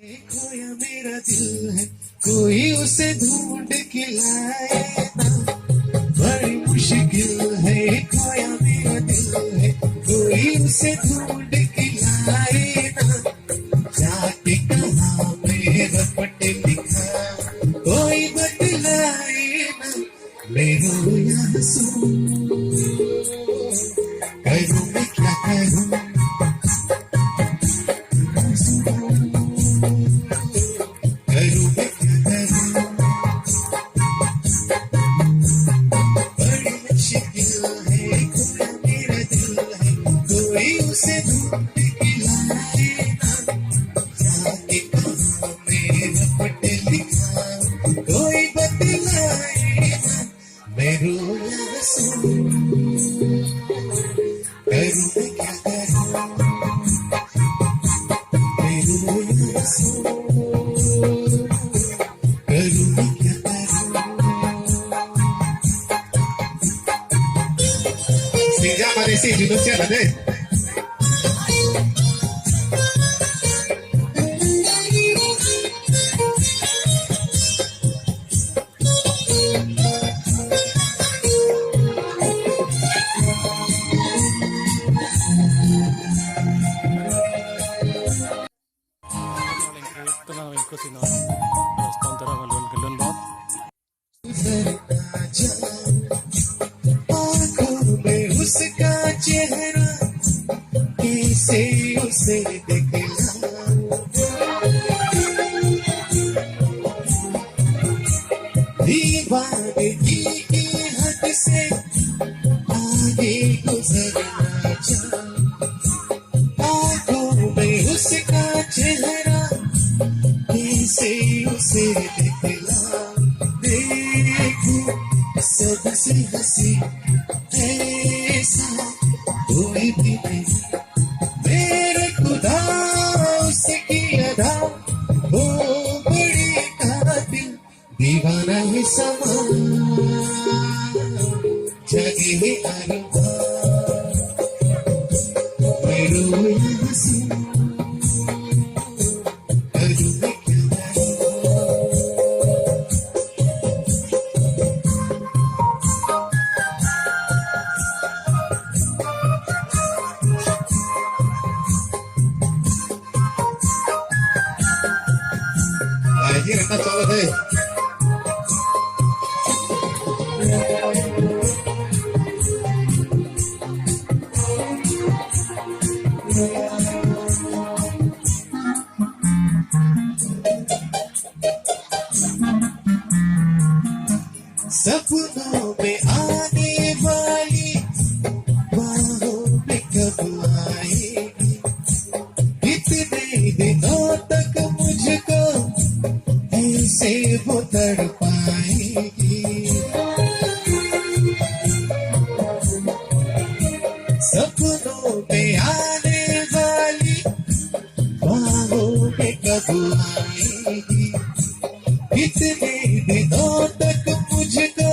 खोया मेरा दिल है, कोई उसे ढूंढ के लाए ना, बड़ी मुश्किल है। खोया मेरा दिल है, कोई उसे ढूंढ के लाए ना, जाके कहाँ मेरा पट लिखा, कोई बतलाए ना, मैं रोया हंसूं, करूं मैं क्या करूं, उसे ढूंढ के लाए ना, जाके कहाँ मेरा पट लिखा, कोई बतलाए ना, मैं रोया हंसूं, करूं मैं क्या करूं, मैं रोया हंसूं, करूं मैं क्या करूं. Si llama de sí, no se habla de. Sino respond terang galon ba? आँखों में उसका चेहरा कैसे उसे दिखलाऊं, दीवानगी की हद से आगे गुजरना चाहूं, आँखों में उसका चेहरा कैसे उसे दिखलाऊं, देखूं सबसे हंसी ऐसा कोई भी नहीं, मेरे खुदा उसकी अदा वो बड़ी कातिल, दीवाना है समा जगे अरबा, मैं रोया हंसूं, करूं मैं क्या Allí está todo de सपनों में आने वाली बाहों में कब आएगी, कितने दिनों तक मुझको ऐसे वो तड़पाएगी, सपनों में आने वाली बाहों में कब आएगी, कितने दिनों तक मुझको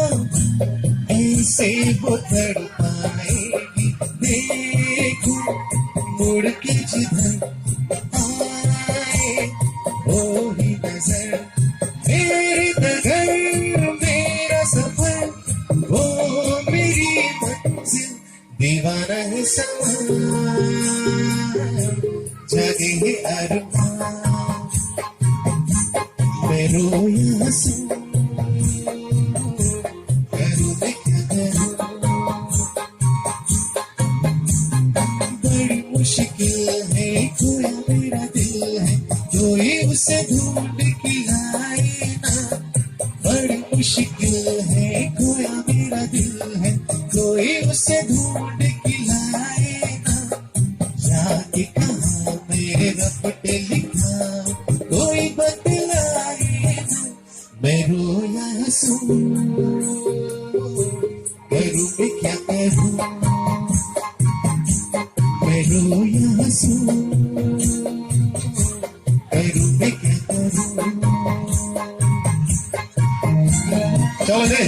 ऐसे वो तड़पाएगी, देखूं मुड़ के जिधर आए वो ही नजर, मेरी नजर मेरा सफर वो मेरी मंजिल, दीवाना है समा जगे है अरमान, मैं रोया हंसूं, करूं मैं क्या करूं, बड़ी मुश्किल है। खोया मेरा दिल है, कोई उसे ढूंढ के लाए ना, बड़ी मुश्किल है। खोया मेरा दिल है, कोई उसे ढूंढ के लाए ना, जाके कहाँ मेरा पट लिखा, कोई बतलाए ना, मैं रोया हंसूं, करूं मैं क्या करूं, मैं रोया हंसूं, करूं मैं क्या करूं. चलो दे